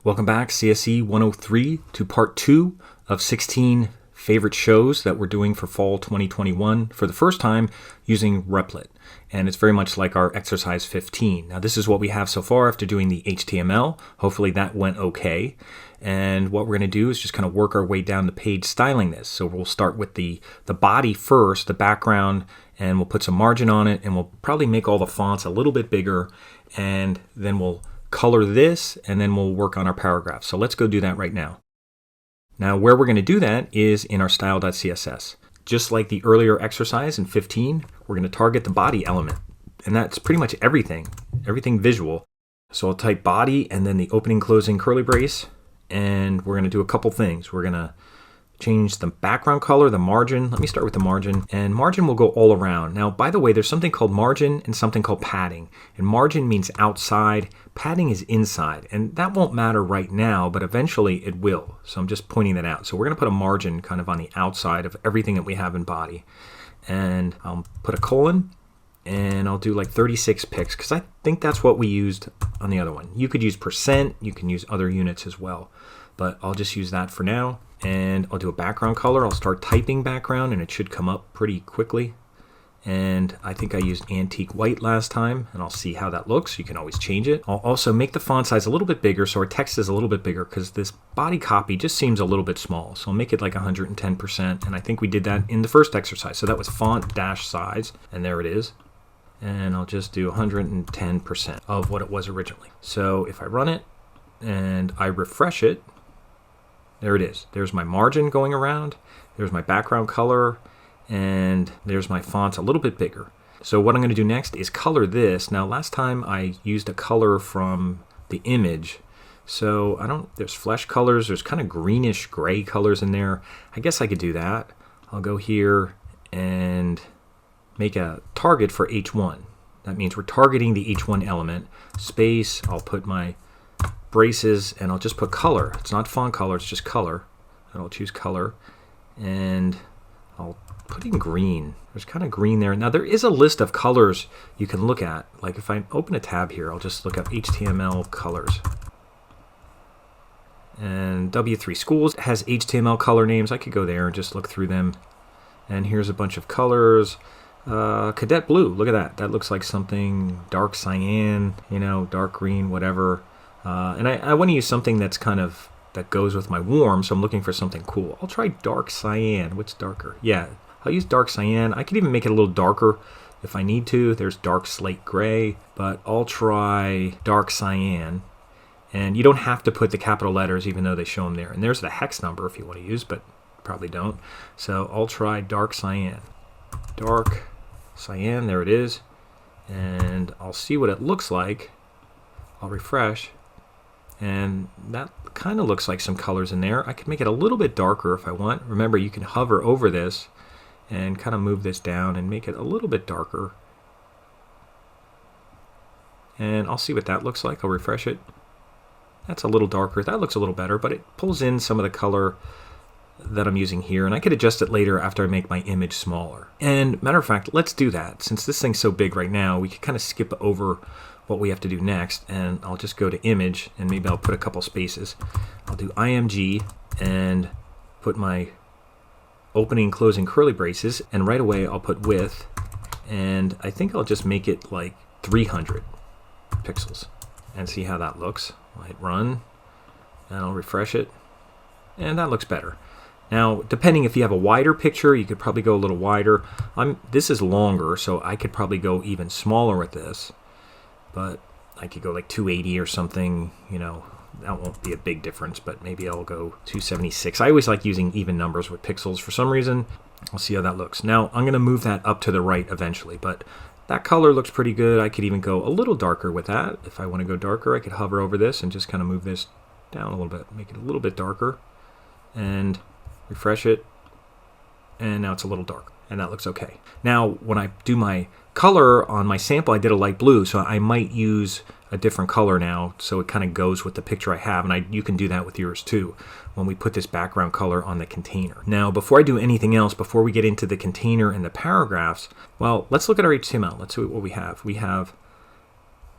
Welcome back, CSE 103, to part 2 of 16 favorite shows that we're doing for fall 2021 for the first time using Replit. And it's very much like our exercise 15. Now this is what we have so far after doing the HTML. Hopefully that went okay. And what we're going to do is just kind of work our way down the page styling this. So we'll start with the body first, the background, and we'll put some margin on it, and we'll probably make all the fonts a little bit bigger, and then we'll color this, and then we'll work on our paragraph. So let's go do that right now. Now where we're going to do that is in our style.css. Just like the earlier exercise in 15, we're going to target the body element. And that's pretty much everything visual. So I'll type body and then the opening closing curly brace, and we're going to do a couple things. We're going to change the background color, the margin. Let me start with the margin, and margin will go all around. Now, by the way, there's something called margin and something called padding. And margin means outside, padding is inside, and that won't matter right now, but eventually it will. So I'm just pointing that out. So we're going to put a margin kind of on the outside of everything that we have in body. And I'll put a colon, and I'll do like 36 pixels, because I think that's what we used on the other one. You could use percent, you can use other units as well, but I'll just use that for now. And I'll do a background color. I'll start typing background, and it should come up pretty quickly. And I think I used antique white last time, and I'll see how that looks. You can always change it. I'll also make the font size a little bit bigger, so our text is a little bit bigger, because this body copy just seems a little bit small. So I'll make it like 110%, and I think we did that in the first exercise. So that was font dash size, and there it is. And I'll just do 110% of what it was originally. So if I run it and I refresh it, there it is. There's my margin going around, there's my background color, and there's my fonts a little bit bigger. So what I'm going to do next is color this. Now last time I used a color from the image, so there's flesh colors, there's kind of greenish gray colors in there. I guess I could do that. I'll go here and make a target for H1. That means we're targeting the H1 element. Space, I'll put my braces, and I'll just put color. It's not font color, it's just color. And I'll choose color, and I'll put in green. There's kind of green there. Now there is a list of colors you can look at. Like if I open a tab here, I'll just look up HTML colors. And W3 Schools has HTML color names. I could go there and just look through them. And here's a bunch of colors. Cadet blue, look at that. That looks like something dark cyan, dark green, whatever. And I want to use something that's that goes with my warm, so I'm looking for something cool. I'll try dark cyan. What's darker? Yeah, I'll use dark cyan. I could even make it a little darker if I need to. There's dark slate gray, but I'll try dark cyan. And you don't have to put the capital letters even though they show them there. And there's the hex number if you want to use, but probably don't. So I'll try dark cyan. Dark cyan, there it is. And I'll see what it looks like. I'll refresh. And that kind of looks like some colors in there. I could make it a little bit darker if I want. Remember, you can hover over this and kind of move this down and make it a little bit darker. And I'll see what that looks like. I'll refresh it. That's a little darker. That looks a little better, but it pulls in some of the color that I'm using here, and I could adjust it later after I make my image smaller. And matter of fact, let's do that. Since this thing's so big right now, we could kind of skip over what we have to do next, and I'll just go to image, and maybe I'll put a couple spaces. I'll do IMG and put my opening and closing curly braces, and right away I'll put width, and I think I'll just make it like 300 pixels and see how that looks. I'll hit run, and I'll refresh it, and that looks better. Now, depending if you have a wider picture, you could probably go a little wider. This is longer, so I could probably go even smaller with this. But I could go like 280 or something, that won't be a big difference, but maybe I'll go 276. I always like using even numbers with pixels for some reason. I'll see how that looks. Now, I'm going to move that up to the right eventually, but that color looks pretty good. I could even go a little darker with that. If I want to go darker, I could hover over this and just kind of move this down a little bit, make it a little bit darker, and refresh it, and now it's a little darker, and that looks okay. Now, when I do my color on my sample, I did a light blue, so I might use a different color now so it kind of goes with the picture I have, and you can do that with yours too when we put this background color on the container. Now, before I do anything else, before we get into the container and the paragraphs, well, let's look at our HTML. Let's see what we have. We have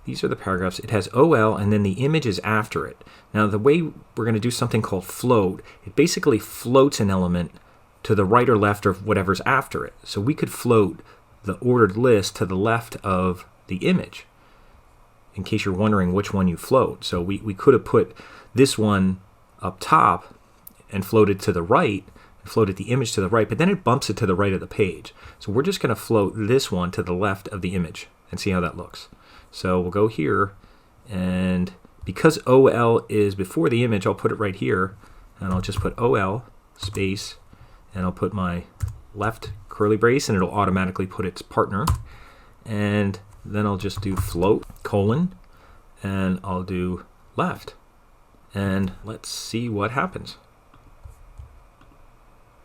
these are the paragraphs. It has OL and then the image is after it. Now the way we're going to do something called float, it basically floats an element to the right or left of whatever's after it. So we could float the ordered list to the left of the image, in case you're wondering which one you float. So we could have put this one up top and floated to the right, floated the image to the right, but then it bumps it to the right of the page. So we're just going to float this one to the left of the image and see how that looks. So we'll go here, and because OL is before the image, I'll put it right here, and I'll just put OL space, and I'll put my left curly brace, and it'll automatically put its partner, and then I'll just do float colon, and I'll do left, and let's see what happens.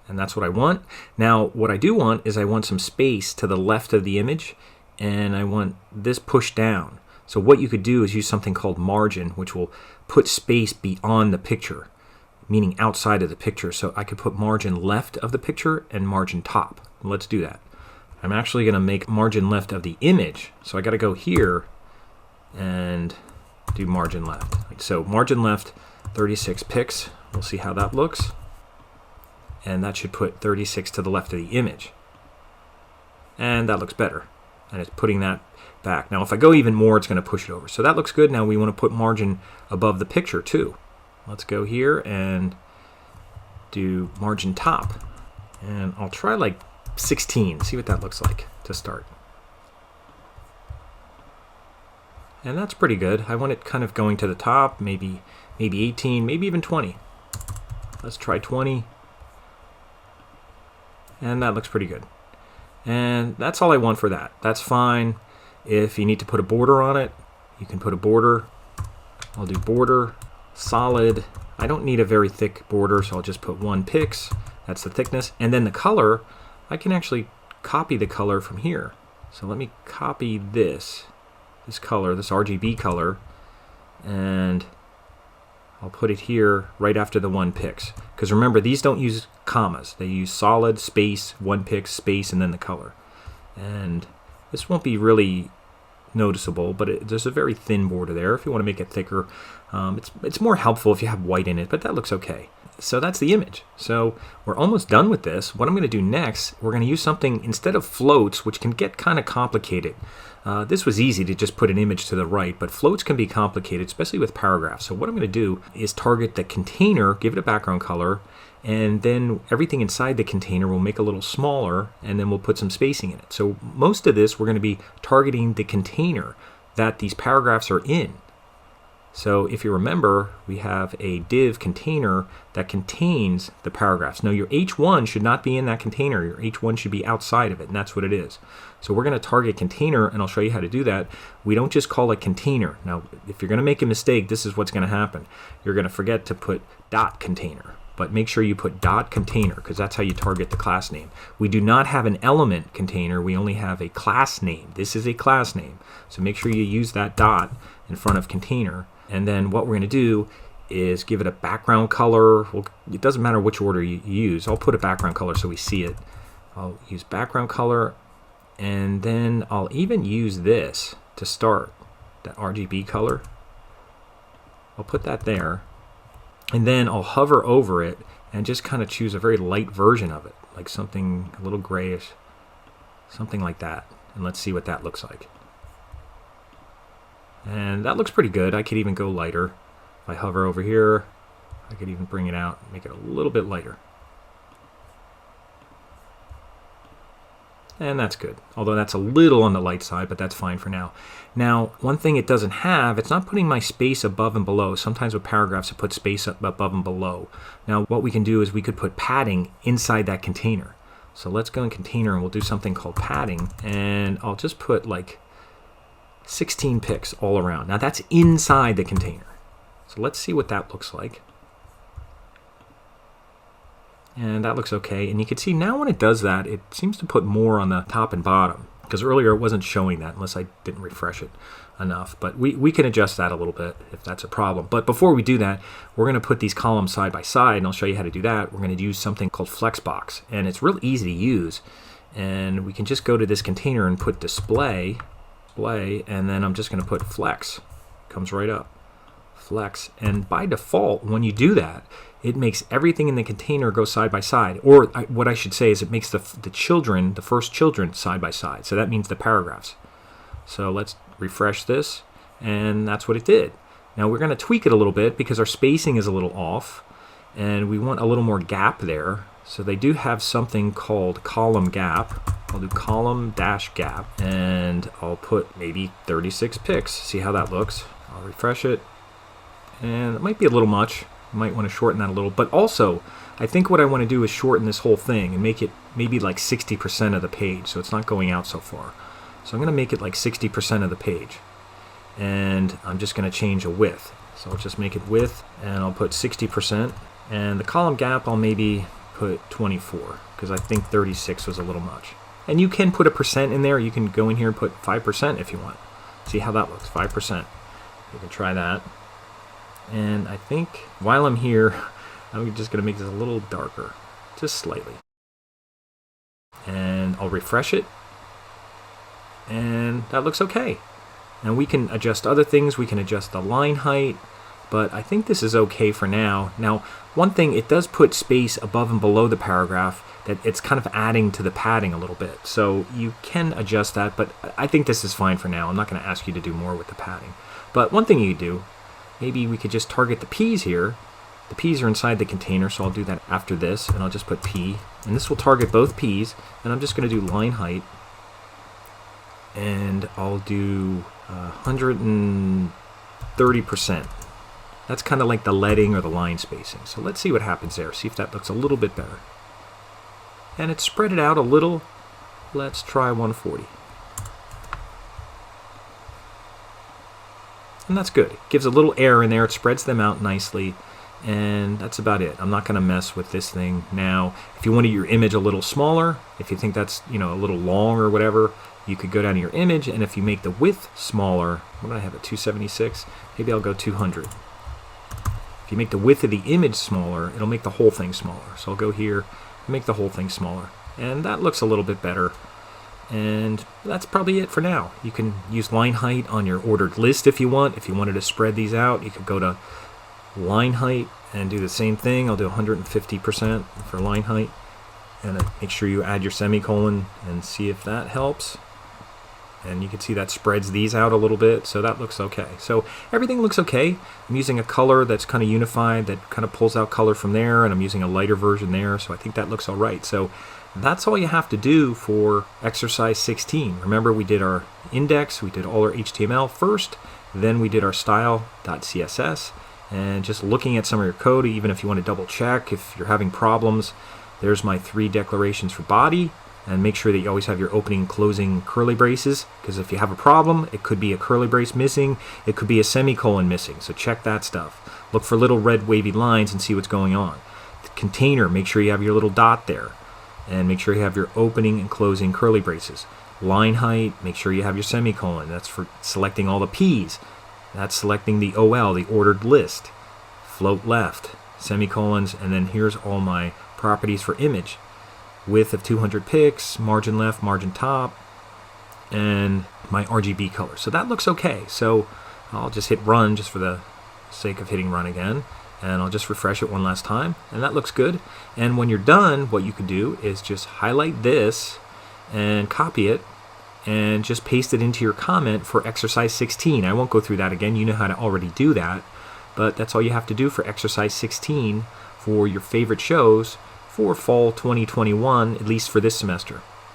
And that's what I want. Now what I do want is I want some space to the left of the image, and I want this pushed down. So what you could do is use something called margin, which will put space beyond the picture, meaning outside of the picture. So I could put margin left of the picture and margin top. Let's do that. I'm actually going to make margin left of the image. So I got to go here and do margin left. So margin left, 36 pixels. We'll see how that looks. And that should put 36 to the left of the image. And that looks better. And it's putting that back. Now if I go even more, it's going to push it over. So that looks good. Now we want to put margin above the picture too. Let's go here and do margin top. And I'll try like 16, see what that looks like to start. And that's pretty good. I want it kind of going to the top, maybe 18, maybe even 20. Let's try 20. And that looks pretty good. And that's all I want for that. That's fine. If you need to put a border on it, you can put a border. I'll do border, solid. I don't need a very thick border, so I'll just put 1 pix. That's the thickness. And then the color, I can actually copy the color from here. So let me copy this color, this RGB color, and I'll put it here right after the 1 pix. Because remember, these don't use commas. They use solid, space, 1 pix, space, and then the color. And this won't be really noticeable, but there's a very thin border there. If you want to make it thicker, it's more helpful if you have white in it, but that looks okay. So that's the image. So we're almost done with this. What I'm going to do next, we're going to use something instead of floats, which can get kind of complicated. This was easy to just put an image to the right, but floats can be complicated, especially with paragraphs. So what I'm going to do is target the container, give it a background color, and then everything inside the container will make a little smaller, and then we'll put some spacing in it. So most of this, we're going to be targeting the container that these paragraphs are in. So if you remember, we have a div container that contains the paragraphs. Now your H1 should not be in that container. Your H1 should be outside of it, and that's what it is. So we're going to target container, and I'll show you how to do that. We don't just call it container. Now, if you're going to make a mistake, this is what's going to happen. You're going to forget to put dot container, but make sure you put dot container, because that's how you target the class name. We do not have an element container. We only have a class name. This is a class name. So make sure you use that dot in front of container. And then what we're going to do is give it a background color. Well, it doesn't matter which order you use. I'll put a background color so we see it. I'll use background color, and then I'll even use this to start, that RGB color. I'll put that there, and then I'll hover over it and just kind of choose a very light version of it, like something a little grayish, something like that. And let's see what that looks like. And that looks pretty good. I could even go lighter. If I hover over here, I could even bring it out, make it a little bit lighter. And that's good. Although that's a little on the light side, but that's fine for now. Now, one thing it doesn't have, it's not putting my space above and below. Sometimes with paragraphs, it puts space up above and below. Now, what we can do is we could put padding inside that container. So let's go in container, and we'll do something called padding. And I'll just put like 16 pixels all around. Now that's inside the container. So let's see what that looks like. And that looks okay. And you can see now when it does that, it seems to put more on the top and bottom, because earlier it wasn't showing that unless I didn't refresh it enough. But we can adjust that a little bit if that's a problem. But before we do that, we're going to put these columns side by side, and I'll show you how to do that. We're going to use something called Flexbox, and it's real easy to use. And we can just go to this container and put display, display, and then I'm just going to put flex. Comes right up. Flex. And by default, when you do that, it makes everything in the container go side by side. Or what I should say is it makes the first children, side by side. So that means the paragraphs. So let's refresh this, and that's what it did. Now we're going to tweak it a little bit because our spacing is a little off, and we want a little more gap there. So they do have something called column gap. I'll do column dash gap, and I'll put maybe 36 pixels. See how that looks. I'll refresh it, and it might be a little much. You might want to shorten that a little, but also I think what I want to do is shorten this whole thing and make it maybe like 60% of the page, so it's not going out so far. So I'm going to make it like 60% of the page, and I'm just going to change a width. So I'll just make it width, and I'll put 60%, and the column gap I'll maybe put 24, because I think 36 was a little much. And you can put a percent in there. You can go in here and put 5% if you want. See how that looks, 5%. You can try that. And I think while I'm here, I'm just going to make this a little darker, just slightly. And I'll refresh it, and that looks okay. Now we can adjust other things. We can adjust the line height, but I think this is okay for now. Now, one thing, it does put space above and below the paragraph that it's kind of adding to the padding a little bit. So you can adjust that, but I think this is fine for now. I'm not going to ask you to do more with the padding. But one thing you could do, maybe we could just target the P's here. The P's are inside the container, so I'll do that after this, and I'll just put P. And this will target both P's, and I'm just going to do line height. And I'll do 130%. That's kind of like the leading or the line spacing. So let's see what happens there. See if that looks a little bit better. And it's spread it out a little. Let's try 140. And that's good. It gives a little air in there. It spreads them out nicely. And that's about it. I'm not going to mess with this thing now. If you wanted your image a little smaller, if you think that's, a little long or whatever, you could go down to your image, and if you make the width smaller, what do I have at 276? Maybe I'll go 200. If you make the width of the image smaller, it'll make the whole thing smaller. So I'll go here and make the whole thing smaller. And that looks a little bit better. And that's probably it for now. You can use line height on your ordered list if you want. If you wanted to spread these out, you could go to line height and do the same thing. I'll do 150% for line height. And make sure you add your semicolon and see if that helps. And you can see that spreads these out a little bit, so that looks okay. So everything looks okay. I'm using a color that's kind of unified, that kind of pulls out color from there, and I'm using a lighter version there, so I think that looks all right. So that's all you have to do for exercise 16. Remember, we did our index, we did all our HTML first, then we did our style.css, and just looking at some of your code, even if you want to double check, if you're having problems, there's my 3 declarations for body. And make sure that you always have your opening and closing curly braces, because if you have a problem, it could be a curly brace missing, it could be a semicolon missing, so check that stuff. Look for little red wavy lines and see what's going on. The container, make sure you have your little dot there, and make sure you have your opening and closing curly braces. Line height, make sure you have your semicolon, that's for selecting all the P's. That's selecting the OL, the ordered list. Float left, semicolons, and then here's all my properties for image. Width of 200 pixels, margin left, margin top, and my RGB color. So that looks okay. So I'll just hit run just for the sake of hitting run again, and I'll just refresh it one last time, and that looks good. And when you're done, what you could do is just highlight this and copy it and just paste it into your comment for exercise 16. I won't go through that again. You know how to already do that, but that's all you have to do for exercise 16 for your favorite shows for fall 2021, at least for this semester.